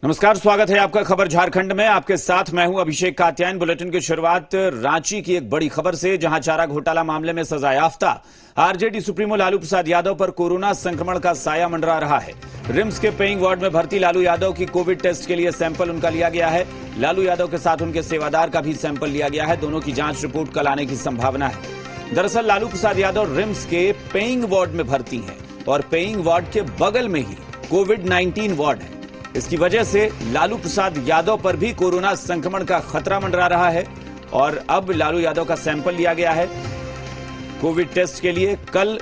नमस्कार, स्वागत है आपका खबर झारखंड में। आपके साथ मैं हूं अभिषेक कात्यायन। बुलेटिन की शुरुआत रांची की एक बड़ी खबर से, जहां चारा घोटाला मामले में सजायाफ्ता आरजेडी सुप्रीमो लालू प्रसाद यादव पर कोरोना संक्रमण का साया मंडरा रहा है। रिम्स के पेइंग वार्ड में भर्ती लालू यादव की कोविड टेस्ट के लिए सैंपल उनका लिया गया है। लालू यादव के साथ उनके सेवादार का भी सैंपल लिया गया है। दोनों की जांच रिपोर्ट कल आने की संभावना है। दरअसल लालू प्रसाद यादव रिम्स के पेइंग वार्ड में भर्ती हैं और पेइंग वार्ड के बगल में ही कोविड-19 वार्ड है। इसकी वजह से लालू प्रसाद यादव पर भी कोरोना संक्रमण का खतरा मंडरा रहा है और अब लालू यादव का सैंपल लिया गया है कोविड टेस्ट के लिए। कल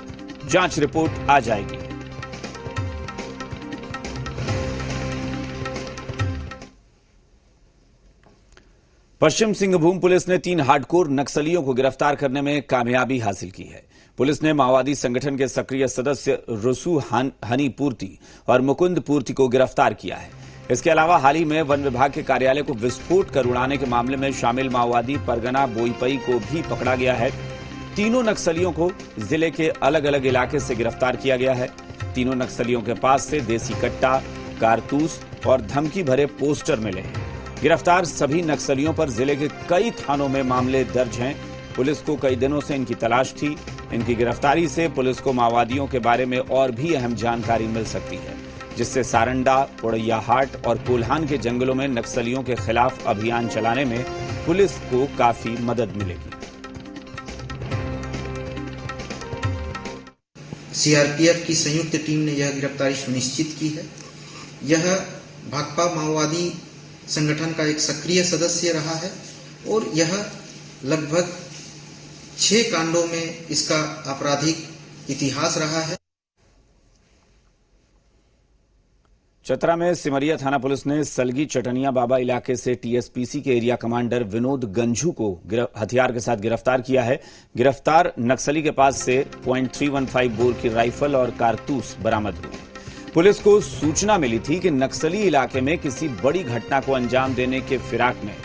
जांच रिपोर्ट आ जाएगी। पश्चिम सिंहभूम पुलिस ने 3 हार्डकोर नक्सलियों को गिरफ्तार करने में कामयाबी हासिल की है। पुलिस ने माओवादी संगठन के सक्रिय सदस्य रुसु हनी पूर्ति और मुकुंद पूर्ति को गिरफ्तार किया है। इसके अलावा हाल ही में वन विभाग के कार्यालय को विस्फोट कर उड़ाने के मामले में शामिल माओवादी परगना बोईपई को भी पकड़ा गया है। तीनों नक्सलियों को जिले के अलग अलग इलाके से गिरफ्तार किया गया है। तीनों नक्सलियों के पास से देसी कट्टा, कारतूस और धमकी भरे पोस्टर मिले हैं। गिरफ्तार सभी नक्सलियों पर जिले के कई थानों में मामले दर्ज हैं। पुलिस को कई दिनों से इनकी तलाश थी। इनकी गिरफ्तारी से पुलिस को माओवादियों के बारे में और भी अहम जानकारी मिल सकती है, जिससे सारंडा, पोड़ैयाहाट और कोल्हान के जंगलों में नक्सलियों के खिलाफ अभियान चलाने में पुलिस को काफी मदद मिलेगी। सीआरपीएफ की संयुक्त टीम ने यह गिरफ्तारी सुनिश्चित की है। यह भाकपा माओवादी संगठन का एक सक्रिय सदस्य रहा है और यह लगभग 6 कांडों में इसका आपराधिक इतिहास रहा है। चतरा में सिमरिया थाना पुलिस ने सलगी चटनिया बाबा इलाके से टीएसपीसी के एरिया कमांडर विनोद गंझू को हथियार के साथ गिरफ्तार किया है। गिरफ्तार नक्सली के पास से .315 बोर की राइफल और कारतूस बरामद हुए। पुलिस को सूचना मिली थी कि नक्सली इलाके में किसी बड़ी घटना को अंजाम देने के फिराक में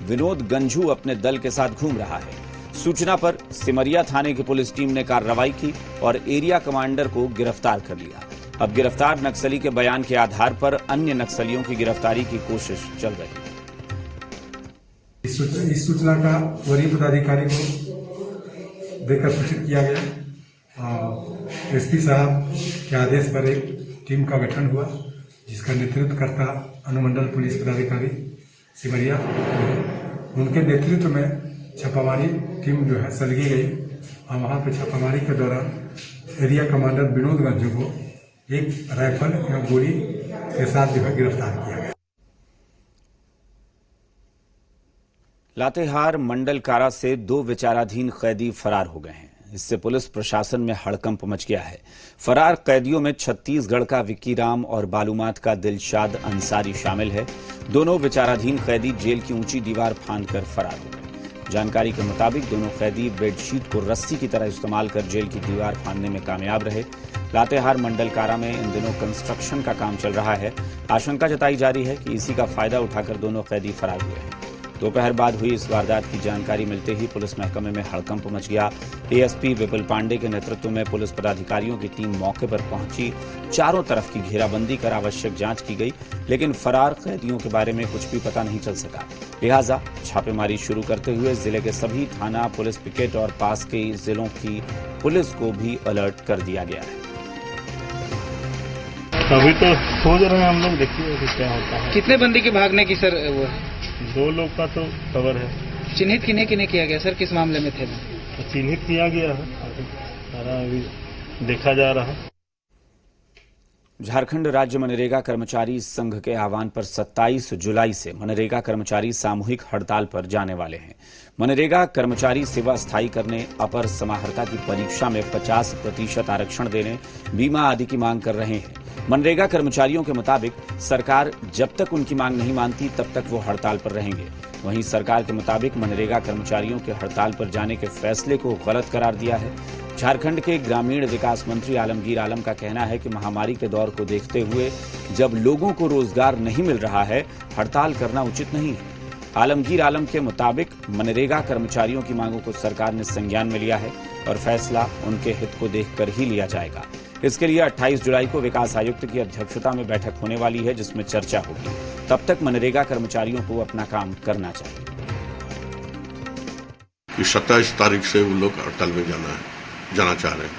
विनोद गंझू अपने दल के साथ घूम रहा है। सूचना पर सिमरिया थाने की पुलिस टीम ने कार्रवाई की और एरिया कमांडर को गिरफ्तार कर लिया। अब गिरफ्तार नक्सली के बयान के आधार पर अन्य नक्सलियों की गिरफ्तारी की कोशिश चल रही है। इस सूचना का वरीय पदाधिकारी को देकर सूचित किया गया। एसपी साहब के आदेश पर एक टीम का गठन हुआ, जिसका नेतृत्व करता अनुमंडल पुलिस पदाधिकारी सिमरिया। उनके नेतृत्व में छापामारी टीम जो है सलगी गई और वहां पे छापामारी के दौरान एरिया कमांडर विनोद गंझू को एक राइफल एवं गोली के साथ जो है गिरफ्तार किया गया। लातेहार मंडल कारा से 2 विचाराधीन कैदी फरार हो गए हैं। इससे पुलिस प्रशासन में हड़कंप मच गया है। फरार कैदियों में छत्तीसगढ़ का विक्की राम और बालूमाथ का दिलशाद अंसारी शामिल है। दोनों विचाराधीन कैदी जेल की ऊंची दीवार फांदकर फरार हो गए। जानकारी के मुताबिक दोनों कैदी बेडशीट को रस्सी की तरह इस्तेमाल कर जेल की दीवार फांदने में कामयाब रहे। लातेहार मंडल कारा में इन दिनों कंस्ट्रक्शन का काम चल रहा है। आशंका जताई जा रही है कि इसी का फायदा उठाकर दोनों कैदी फरार हुए हैं। दोपहर बाद हुई इस वारदात की जानकारी मिलते ही पुलिस महकमे में हड़कंप मच गया। एएसपी विपुल पांडे के नेतृत्व में पुलिस पदाधिकारियों की टीम मौके पर पहुंची। चारों तरफ की घेराबंदी कर आवश्यक जांच की गई, लेकिन फरार कैदियों के बारे में कुछ भी पता नहीं चल सका। लिहाजा छापेमारी शुरू करते हुए जिले के सभी थाना, पुलिस पिकेट और पास के जिलों की पुलिस को भी अलर्ट कर दिया गया है। अभी तो खोज रहे हैं हम लोग, देखिए क्या होता है। कितने बंदी के भागने की सर वो है? 2 लोग का तो खबर है। चिन्हित किन्हें किया गया सर? किस मामले में थे? तो चिन्हित किया गया है, सारा अभी देखा जा रहा है। झारखंड राज्य मनरेगा कर्मचारी संघ के आह्वान पर 27 जुलाई से मनरेगा कर्मचारी सामूहिक हड़ताल पर जाने वाले हैं। मनरेगा कर्मचारी सेवा स्थायी करने, अपर समाहर्ता की परीक्षा में 50% आरक्षण देने, बीमा आदि की मांग कर रहे हैं। मनरेगा कर्मचारियों के मुताबिक सरकार जब तक उनकी मांग नहीं मानती तब तक वो हड़ताल पर रहेंगे। वहीं सरकार के मुताबिक मनरेगा कर्मचारियों के हड़ताल पर जाने के फैसले को गलत करार दिया है। झारखंड के ग्रामीण विकास मंत्री आलमगीर आलम का कहना है कि महामारी के दौर को देखते हुए जब लोगों को रोजगार नहीं मिल रहा है, हड़ताल करना उचित नहीं है। आलमगीर आलम के मुताबिक मनरेगा कर्मचारियों की मांगों को सरकार ने संज्ञान में लिया है और फैसला उनके हित को देखकर ही लिया जाएगा। इसके लिए 28 जुलाई को विकास आयुक्त की अध्यक्षता में बैठक होने वाली है, जिसमें चर्चा होगी। तब तक मनरेगा कर्मचारियों को अपना काम करना चाहिए। 27 तारीख से वो लोग हड़ताल में जाना चाह रहे हैं,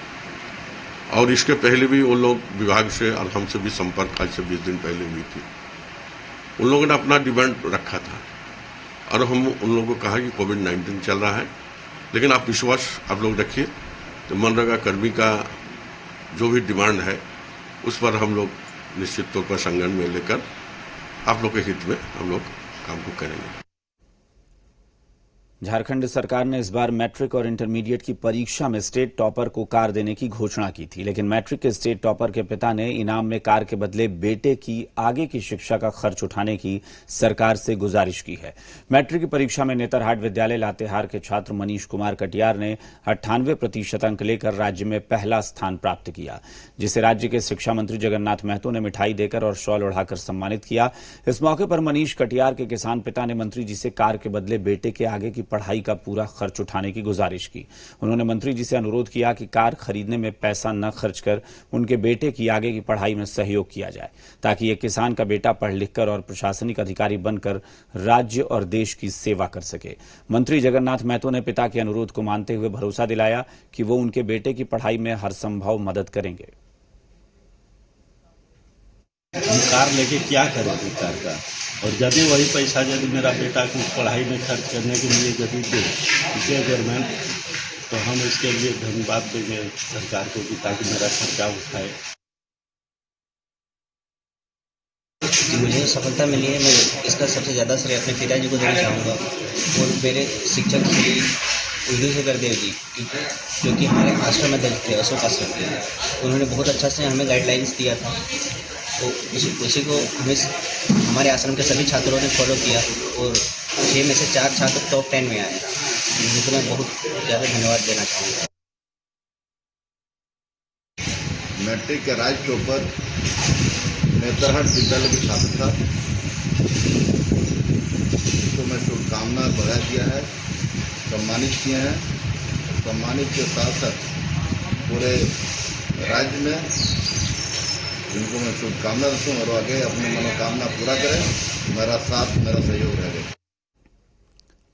और इसके पहले भी वो लोग विभाग से और हमसे भी संपर्क आज से 20 दिन पहले हुई थी। उन लोगों ने अपना डिमांड रखा था और हम उन लोगों को कहा कि कोविड-19 चल रहा है, लेकिन आप विश्वास आप लोग रखिए, तो मनरेगा कर्मी का जो भी डिमांड है उस पर हम लोग निश्चित तौर पर संज्ञान में लेकर आप लोग के हित में हम लोग काम को करेंगे। झारखंड सरकार ने इस बार मैट्रिक और इंटरमीडिएट की परीक्षा में स्टेट टॉपर को कार देने की घोषणा की थी, लेकिन मैट्रिक के स्टेट टॉपर के पिता ने इनाम में कार के बदले बेटे की आगे की शिक्षा का खर्च उठाने की सरकार से गुजारिश की है। मैट्रिक की परीक्षा में नेतरहाट विद्यालय लातेहार के छात्र मनीष कुमार कटियार ने 98% अंक लेकर राज्य में पहला स्थान प्राप्त किया, जिसे राज्य के शिक्षा मंत्री जगन्नाथ महतो ने मिठाई देकर और शॉल ओढ़ाकर सम्मानित किया। इस मौके पर मनीष कटियार के किसान पिता ने मंत्री जी से कार के बदले बेटे के आगे की पढ़ाई का पूरा खर्च उठाने की गुजारिश की। उन्होंने मंत्री जी से अनुरोध किया कि कार खरीदने में पैसा न खर्च कर उनके बेटे की आगे की पढ़ाई में सहयोग किया जाए, ताकि एक किसान का बेटा पढ़ लिखकर और प्रशासनिक अधिकारी बनकर राज्य और देश की सेवा कर सके। मंत्री जगन्नाथ महतो ने पिता के अनुरोध को मानते हुए भरोसा दिलाया कि वो उनके बेटे की पढ़ाई में हर संभव मदद करेंगे। कार लेके क्या करेंगे कार का, और यदि वही पैसा यदि मेरा बेटा को पढ़ाई में खर्च करने के लिए यदि दे गवर्नमेंट, तो हम इसके लिए धन्यवाद देंगे सरकार को कि ताकि मेरा खर्चा उठाए। मुझे सफलता मिली है, मैं इसका सबसे ज़्यादा श्रेय अपने पिताजी को देना चाहूँगा और मेरे शिक्षक श्री उर्दू सुकर देव जी, जो कि हमारे आश्रम अध्यक्ष थे, अशोक आश्रम के। उन्होंने बहुत अच्छा से हमें गाइडलाइंस दिया था, तो उसी को हमारे आश्रम के सभी छात्रों ने फॉलो किया और 6 में से 4 छात्र टॉप 10 में आए, जिनको मैं बहुत ज़्यादा धन्यवाद देना चाहूँगा। मैट्रिक का राज्य टॉपर नेतरहाट विद्यालय के छात्र था, तो मैं शुभकामना बढ़ा दिया है, सम्मानित किए हैं। सम्मानित के साथ साथ पूरे राज्य में जिनको मैं शुभकामना देता हूँ और आगे अपनी मनोकामना पूरा करें, मेरा साथ मेरा सहयोग रहेगा।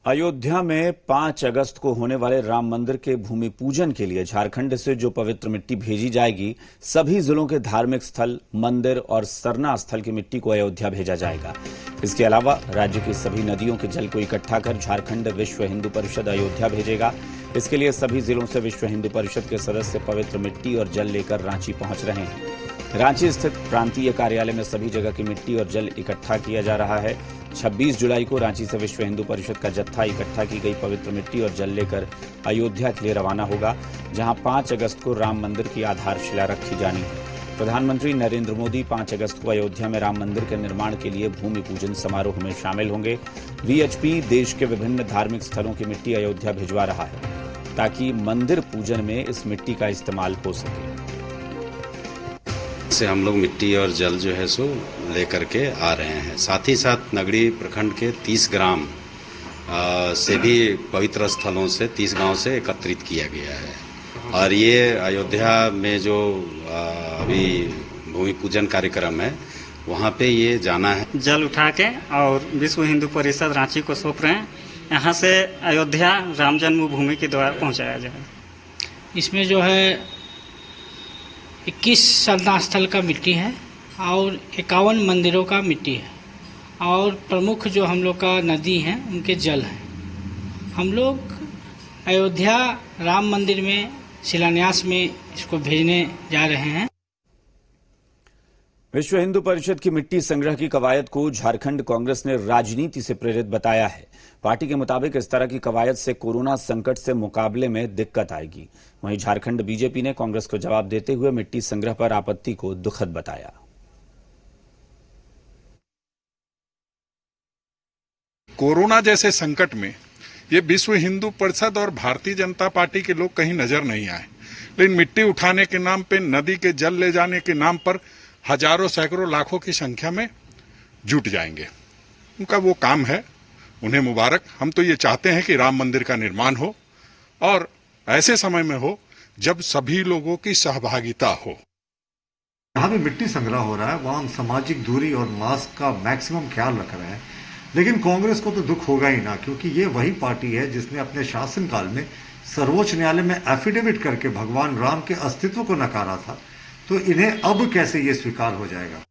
अयोध्या में 5 अगस्त को होने वाले राम मंदिर के भूमि पूजन के लिए झारखंड से जो पवित्र मिट्टी भेजी जाएगी, सभी जिलों के धार्मिक स्थल, मंदिर और सरना स्थल की मिट्टी को अयोध्या भेजा जाएगा। इसके अलावा राज्य की सभी नदियों के जल को इकट्ठा कर झारखंड विश्व हिंदू परिषद अयोध्या भेजेगा। इसके लिए सभी जिलों से विश्व हिंदू परिषद के सदस्य पवित्र मिट्टी और जल लेकर रांची पहुंच रहे हैं। रांची स्थित प्रांतीय कार्यालय में सभी जगह की मिट्टी और जल इकट्ठा किया जा रहा है। 26 जुलाई को रांची से विश्व हिंदू परिषद का जत्था इकट्ठा की गई पवित्र मिट्टी और जल लेकर अयोध्या के लिए रवाना होगा, जहां 5 अगस्त को राम मंदिर की आधारशिला रखी जानी है। प्रधानमंत्री नरेंद्र मोदी 5 अगस्त को अयोध्या में राम मंदिर के निर्माण के लिए भूमि पूजन समारोह में शामिल होंगे। वीएचपी देश के विभिन्न धार्मिक स्थलों की मिट्टी अयोध्या भिजवा रहा है, ताकि मंदिर पूजन में इस मिट्टी का इस्तेमाल हो सके। से हम लोग मिट्टी और जल जो है सो लेकर के आ रहे हैं। साथ ही साथ नगड़ी प्रखंड के 30 ग्राम से भी पवित्र स्थलों से 30 गांव से एकत्रित किया गया है, और ये अयोध्या में जो अभी भूमि पूजन कार्यक्रम है वहाँ पे ये जाना है। जल उठा के और विश्व हिंदू परिषद रांची को सौंप रहे हैं, यहाँ से अयोध्या राम जन्मभूमि के द्वारा पहुँचाया जाए। इसमें जो है 21 सरना स्थल का मिट्टी है और 51 मंदिरों का मिट्टी है, और प्रमुख जो हम लोग का नदी हैं उनके जल हैं। हम लोग अयोध्या राम मंदिर में शिलान्यास में इसको भेजने जा रहे हैं। विश्व हिंदू परिषद की मिट्टी संग्रह की कवायद को झारखंड कांग्रेस ने राजनीति से प्रेरित बताया है। पार्टी के मुताबिक इस तरह की कवायद से कोरोना संकट से मुकाबले में दिक्कत आएगी। वहीं झारखंड बीजेपी ने कांग्रेस को जवाब देते हुए मिट्टी संग्रह पर आपत्ति को दुखद बताया। कोरोना जैसे संकट में ये विश्व हिंदू परिषद और भारतीय जनता पार्टी के लोग कहीं नजर नहीं आए, लेकिन मिट्टी उठाने के नाम पे, नदी के जल ले जाने के नाम पर हजारों सैकड़ों लाखों की संख्या में जुट जाएंगे। उनका वो काम है, उन्हें मुबारक। हम तो ये चाहते हैं कि राम मंदिर का निर्माण हो और ऐसे समय में हो जब सभी लोगों की सहभागिता हो। जहाँ भी मिट्टी संग्रह हो रहा है वहाँ हम सामाजिक दूरी और मास्क का मैक्सिमम ख्याल रख रहे हैं। लेकिन कांग्रेस को तो दुख होगा ही ना, क्योंकि ये वही पार्टी है जिसने अपने शासनकाल में सर्वोच्च न्यायालय में एफिडेविट करके भगवान राम के अस्तित्व को नकारा था। तो इन्हें अब कैसे ये स्वीकार हो जाएगा?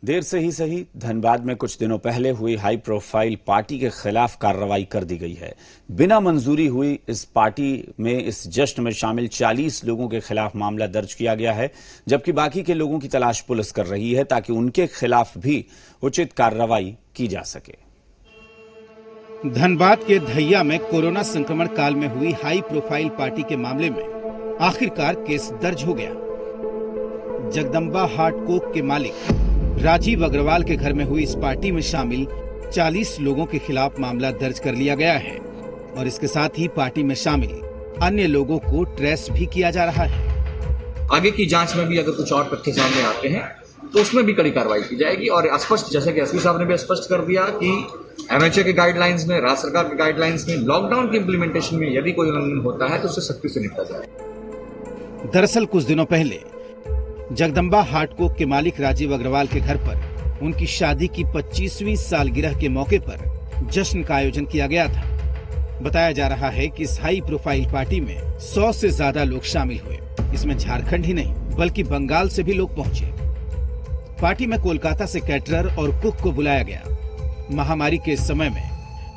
देर से ही सही, धनबाद में कुछ दिनों पहले हुई हाई प्रोफाइल पार्टी के खिलाफ कार्रवाई कर दी गई है। बिना मंजूरी हुई इस पार्टी में इस जश्न में शामिल 40 लोगों के खिलाफ मामला दर्ज किया गया है, जबकि बाकी के लोगों की तलाश पुलिस कर रही है ताकि उनके खिलाफ भी उचित कार्रवाई की जा सके। धनबाद के धैया में कोरोना संक्रमण काल में हुई हाई प्रोफाइल पार्टी के मामले में आखिरकार केस दर्ज हो गया। जगदम्बा हार्ट कोक के मालिक राजीव अग्रवाल के घर में हुई इस पार्टी में शामिल 40 लोगों के खिलाफ मामला दर्ज कर लिया गया है और इसके साथ ही पार्टी में शामिल अन्य लोगों को ट्रेस भी किया जा रहा है। आगे की जांच में भी अगर कुछ और तथ्य सामने आते हैं तो उसमें भी कड़ी कार्रवाई की जाएगी। और स्पष्ट, जैसे कि एसपी साहब ने भी स्पष्ट कर दिया कि एमएचए के गाइडलाइंस में, राज्य सरकार के गाइडलाइंस में, लॉकडाउन के इम्प्लीमेंटेशन में यदि कोई उल्लंघन होता है तो उससे सख्ती से निपटा जाए। दरअसल कुछ दिनों पहले जगदम्बा हार्टकोक के मालिक राजीव अग्रवाल के घर पर उनकी शादी की 25वीं सालगिरह के मौके पर जश्न का आयोजन किया गया था। बताया जा रहा है कि इस हाई प्रोफाइल पार्टी में 100 से ज्यादा लोग शामिल हुए। इसमें झारखंड ही नहीं बल्कि बंगाल से भी लोग पहुंचे। पार्टी में कोलकाता से कैटरर और कुक को बुलाया गया। महामारी के इस समय में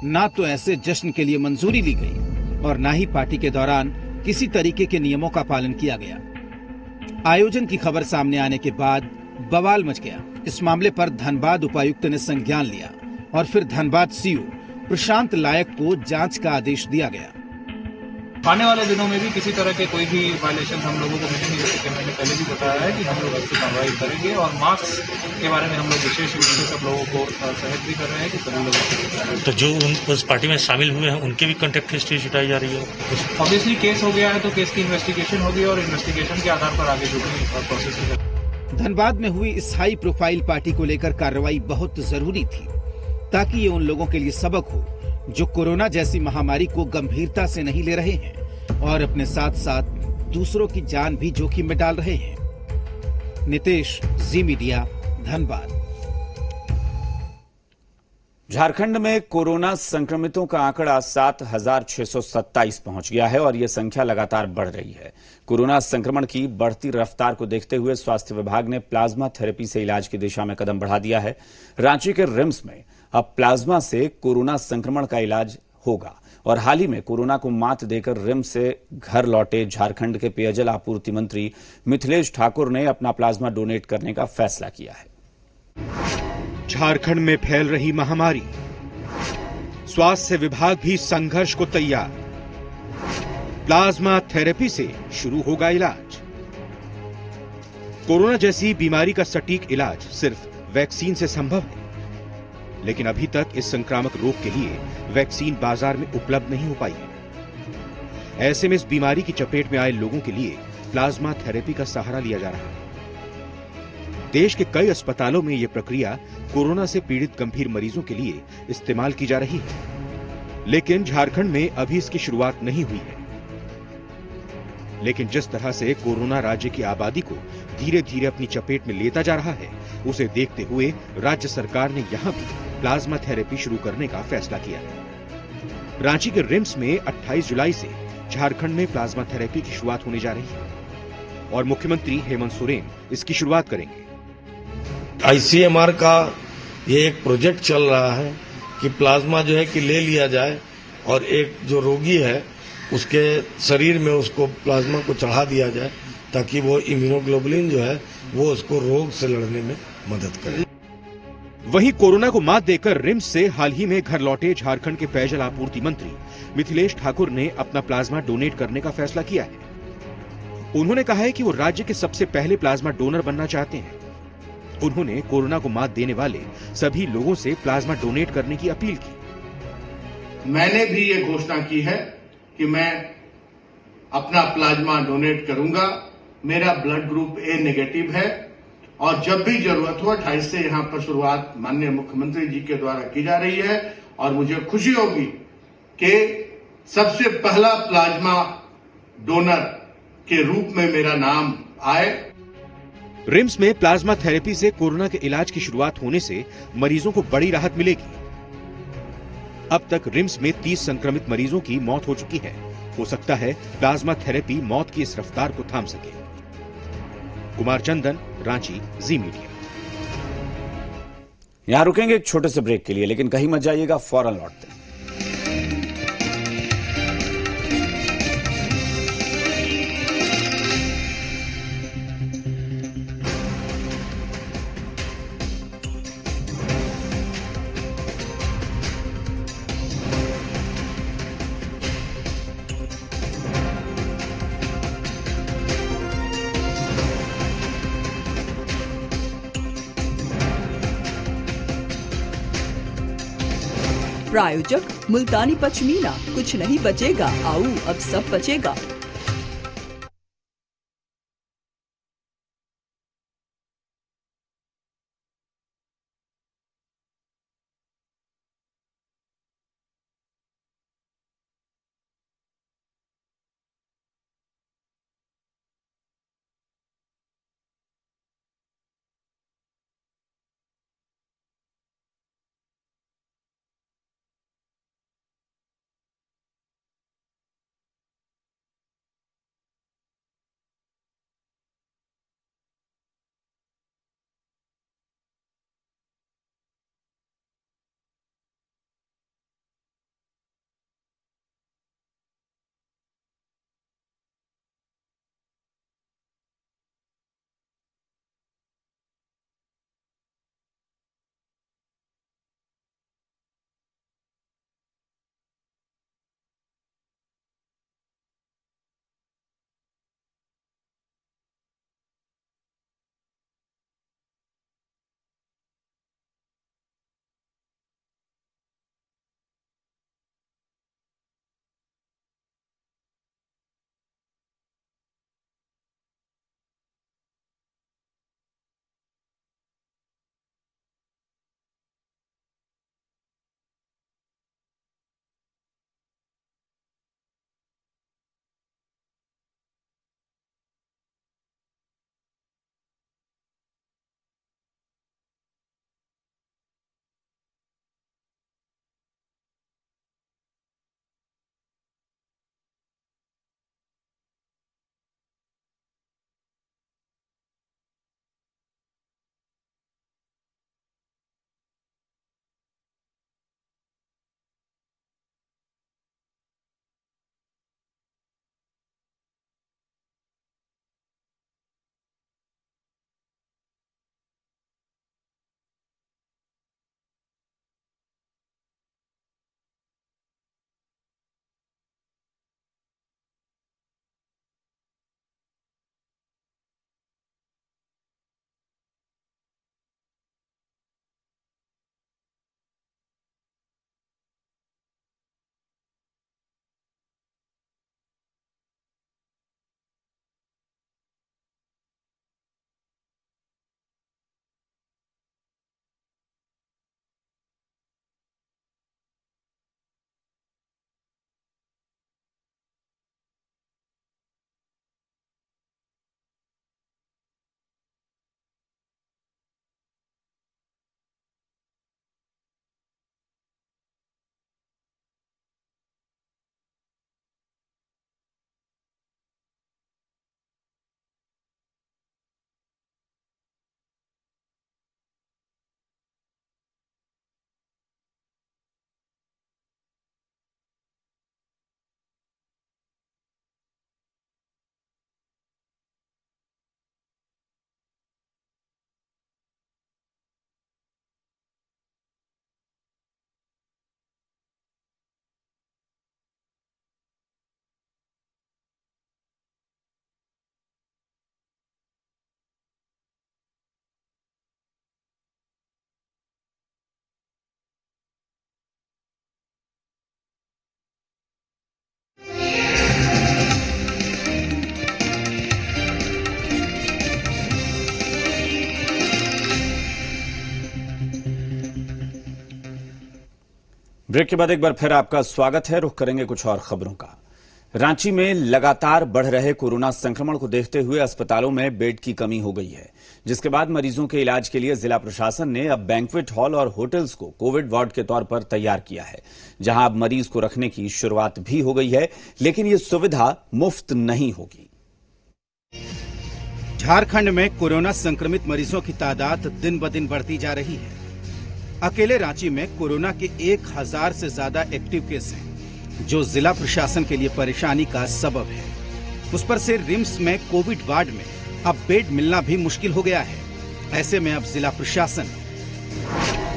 ना तो ऐसे जश्न के लिए मंजूरी ली गई और ना ही पार्टी के दौरान किसी तरीके के नियमों का पालन किया गया। आयोजन की खबर सामने आने के बाद बवाल मच गया। इस मामले पर धनबाद उपायुक्त ने संज्ञान लिया और फिर धनबाद सीओ प्रशांत लायक को जांच का आदेश दिया गया। आने वाले दिनों में भी किसी तरह के कोई भी वायलेशन हम लोगों को मिलेंगे, जैसे कि मैंने पहले भी बताया है कि हम लोग इसकी कार्रवाई करेंगे। और मास्क के बारे में हम लोग विशेष रूप से सब लोगों को सहयोग भी कर रहे हैं कि सभी लोग। तो जो उस पार्टी में शामिल हुए हैं उनके भी कॉन्टेक्ट हिस्ट्री जुटाई जा रही है। ऑब्वियसली केस हो गया है तो केस की इन्वेस्टिगेशन होगी और इन्वेस्टिगेशन के आधार पर आगे जो भी प्रोसेस है। धनबाद में हुई इस हाई प्रोफाइल पार्टी को लेकर कार्रवाई बहुत जरूरी थी ताकि ये उन लोगों के लिए सबक हो जो कोरोना जैसी महामारी को गंभीरता से नहीं ले रहे हैं और अपने साथ साथ दूसरों की जान भी जोखिम में डाल रहे हैं। नितेश, जी मीडिया, धनबाद। झारखंड में कोरोना संक्रमितों का आंकड़ा 7,627 पहुंच गया है और यह संख्या लगातार बढ़ रही है। कोरोना संक्रमण की बढ़ती रफ्तार को देखते हुए स्वास्थ्य विभाग ने प्लाज्मा थेरेपी से इलाज की दिशा में कदम बढ़ा दिया है। रांची के रिम्स में अब प्लाज्मा से कोरोना संक्रमण का इलाज होगा और हाल ही में कोरोना को मात देकर रिम्स से घर लौटे झारखंड के पेयजल आपूर्ति मंत्री मिथिलेश ठाकुर ने अपना प्लाज्मा डोनेट करने का फैसला किया है। झारखंड में फैल रही महामारी, स्वास्थ्य विभाग भी संघर्ष को तैयार। प्लाज्मा थेरेपी से शुरू होगा इलाज। कोरोना जैसी बीमारी का सटीक इलाज सिर्फ वैक्सीन से संभव है, लेकिन अभी तक इस संक्रामक रोग के लिए वैक्सीन बाजार में उपलब्ध नहीं हो पाई है। ऐसे में इस बीमारी की चपेट में आए लोगों के लिए प्लाज्मा थेरेपी का सहारा लिया जा रहा है। देश के कई अस्पतालों में यह प्रक्रिया कोरोना से पीड़ित गंभीर मरीजों के लिए इस्तेमाल की जा रही है, लेकिन झारखंड में अभी इसकी शुरुआत नहीं हुई है। लेकिन जिस तरह से कोरोना राज्य की आबादी को धीरे धीरे अपनी चपेट में लेता जा रहा है, उसे देखते हुए राज्य सरकार ने यहां भी प्लाज्मा थेरेपी शुरू करने का फैसला किया है। रांची के रिम्स में 28 जुलाई से झारखंड में प्लाज्मा थेरेपी की शुरुआत होने जा रही है और मुख्यमंत्री हेमंत सोरेन इसकी शुरुआत करेंगे। आईसीएमआर का ये एक प्रोजेक्ट चल रहा है कि प्लाज्मा जो है कि ले लिया जाए और एक जो रोगी है उसके शरीर में उसको प्लाज्मा को चढ़ा दिया जाए ताकि वो इम्यूनोग्लोबुलिन जो है वो उसको रोग से लड़ने में मदद करे। वहीं कोरोना को मात देकर रिम्स से हाल ही में घर लौटे झारखंड के पेयजल आपूर्ति मंत्री मिथिलेश ठाकुर ने अपना प्लाज्मा डोनेट करने का फैसला किया है। उन्होंने कहा है कि वो राज्य के सबसे पहले प्लाज्मा डोनर बनना चाहते हैं। उन्होंने कोरोना को मात देने वाले सभी लोगों से प्लाज्मा डोनेट करने की अपील की। मैंने भी ये घोषणा की है कि मैं अपना प्लाज्मा डोनेट करूंगा। मेरा ब्लड ग्रुप ए नेगेटिव है और जब भी जरूरत हो 28 से यहां पर शुरुआत माननीय मुख्यमंत्री जी के द्वारा की जा रही है और मुझे खुशी होगी कि सबसे पहला प्लाज्मा डोनर के रूप में मेरा नाम आए। रिम्स में प्लाज्मा थेरेपी से कोरोना के इलाज की शुरुआत होने से मरीजों को बड़ी राहत मिलेगी। अब तक रिम्स में 30 संक्रमित मरीजों की मौत हो चुकी है। हो सकता है प्लाज्मा थेरेपी मौत की इस रफ्तार को थाम सके। कुमार चंदन, रांची, जी मीडिया। यहां रुकेंगे एक छोटे से ब्रेक के लिए, लेकिन कहीं मत जाइएगा, फौरन लौटते हैं। प्रायोजक मुल्तानी पश्मीना, कुछ नहीं बचेगा, आओ अब सब बचेगा। ब्रेक के बाद एक बार फिर आपका स्वागत है। रुख करेंगे कुछ और खबरों का। रांची में लगातार बढ़ रहे कोरोना संक्रमण को देखते हुए अस्पतालों में बेड की कमी हो गई है, जिसके बाद मरीजों के इलाज के लिए जिला प्रशासन ने अब बैंक्वेट हॉल और होटल्स को कोविड वार्ड के तौर पर तैयार किया है, जहां अब मरीज को रखने की शुरुआत भी हो गई है, लेकिन ये सुविधा मुफ्त नहीं होगी। झारखंड में कोरोना संक्रमित मरीजों की तादाद दिन ब दिन बढ़ती जा रही है। अकेले रांची में कोरोना के 1000 से ज्यादा एक्टिव केस हैं, जो जिला प्रशासन के लिए परेशानी का सबब है। उस पर से रिम्स में कोविड वार्ड में अब बेड मिलना भी मुश्किल हो गया है। ऐसे में अब जिला प्रशासन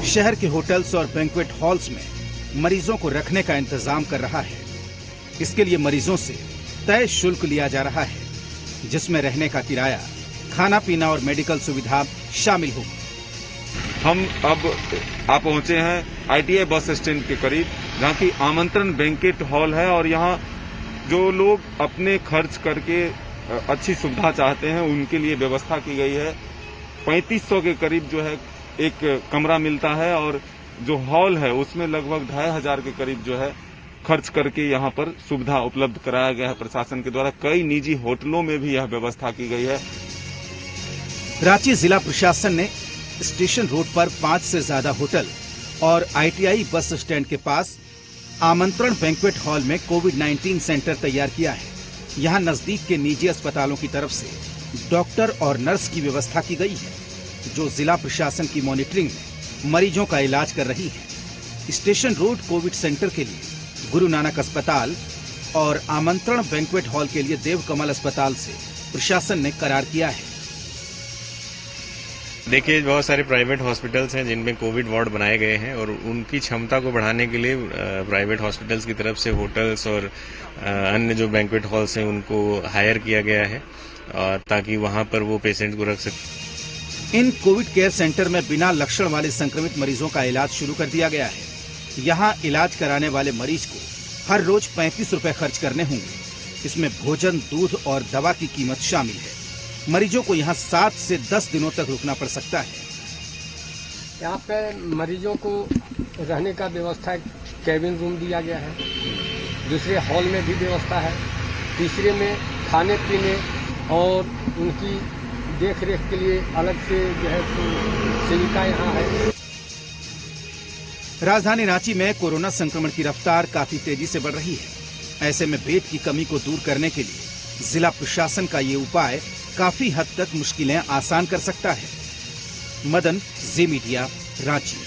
शहर के होटल्स और बैंक्वेट हॉल्स में मरीजों को रखने का इंतजाम कर रहा है। इसके लिए मरीजों से तय शुल्क लिया जा रहा है, जिसमें रहने का किराया, खाना पीना और मेडिकल सुविधा शामिल होगी। हम अब आप पहुंचे हैं ITI बस स्टैंड के करीब, जहां की आमंत्रण बैंकेट हॉल है और यहां जो लोग अपने खर्च करके अच्छी सुविधा चाहते हैं उनके लिए व्यवस्था की गई है। 3500 के करीब जो है एक कमरा मिलता है और जो हॉल है उसमें लगभग 2500 के करीब जो है खर्च करके यहां पर सुविधा उपलब्ध कराया गया है प्रशासन के द्वारा। कई निजी होटलों में भी यह व्यवस्था की गई है। रांची जिला प्रशासन ने स्टेशन रोड पर 5 से ज्यादा होटल और ITI बस स्टैंड के पास आमंत्रण बैंक्वेट हॉल में कोविड-19 सेंटर तैयार किया है। यहां नजदीक के निजी अस्पतालों की तरफ से डॉक्टर और नर्स की व्यवस्था की गई है, जो जिला प्रशासन की मॉनिटरिंग में मरीजों का इलाज कर रही है। स्टेशन रोड कोविड सेंटर के लिए गुरु नानक अस्पताल और आमंत्रण बैंक्वेट हॉल के लिए देव कमल अस्पताल से प्रशासन ने करार किया है। देखिए, बहुत सारे प्राइवेट हॉस्पिटल्स हैं जिनमें कोविड वार्ड बनाए गए हैं और उनकी क्षमता को बढ़ाने के लिए प्राइवेट हॉस्पिटल्स की तरफ से होटल्स और अन्य जो बैंक्वेट हॉल्स हैं उनको हायर किया गया है, और ताकि वहां पर वो पेशेंट को रख सकें। इन कोविड केयर सेंटर में बिना लक्षण वाले संक्रमित मरीजों का इलाज शुरू कर दिया गया है। यहाँ इलाज कराने वाले मरीज को हर रोज 35 रुपए खर्च करने होंगे। इसमें भोजन, दूध और दवा की कीमत शामिल है। मरीजों को यहाँ 7 से 10 दिनों तक रुकना पड़ सकता है। यहाँ पे मरीजों को रहने का व्यवस्था, कैबिन रूम दिया गया है। दूसरे हॉल में भी व्यवस्था है। तीसरे में खाने पीने और उनकी देख रेख के लिए अलग से जो है सेविका यहाँ है। राजधानी रांची में कोरोना संक्रमण की रफ्तार काफी तेजी से बढ़ रही है। ऐसे में बेड की कमी को दूर करने के लिए जिला प्रशासन का ये उपाय काफी हद तक मुश्किलें आसान कर सकता है। मदन, जी मीडिया, रांची।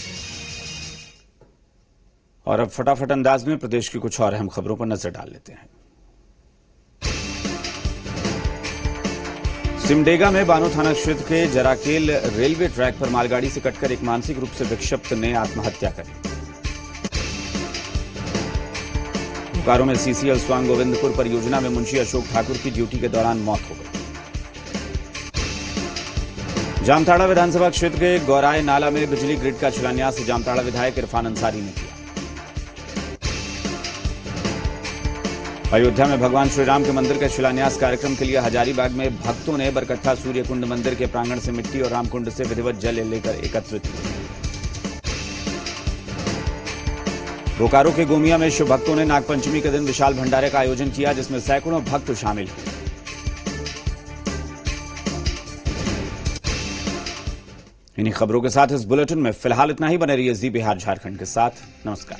और अब फटाफट अंदाज में प्रदेश की कुछ और अहम खबरों पर नजर डाल लेते हैं। सिमडेगा में बानो थाना क्षेत्र के जराकेल रेलवे ट्रैक पर मालगाड़ी से कटकर एक मानसिक रूप से विक्षिप्त ने आत्महत्या करी। बोकारो में CCL स्वांग गोविंदपुर परियोजना में मुंशी अशोक ठाकुर की ड्यूटी के दौरान मौत हो गई। जामताड़ा विधानसभा क्षेत्र के गौराय नाला में बिजली ग्रिड का शिलान्यास जामताड़ा विधायक इरफान अंसारी ने किया। अयोध्या में भगवान श्री राम के मंदिर के शिलान्यास कार्यक्रम के लिए हजारीबाग में भक्तों ने बरकट्ठा सूर्य कुंड मंदिर के प्रांगण से मिट्टी और रामकुंड से विधिवत जल लेकर एकत्रित किए। बोकारो के गोमिया में शिव भक्तों ने नागपंचमी के दिन विशाल भंडारे का आयोजन किया, जिसमें सैकड़ों भक्त शामिल हुए। इन्हीं खबरों के साथ इस बुलेटिन में फिलहाल इतना ही। बने रहिए जी बिहार झारखंड के साथ। नमस्कार।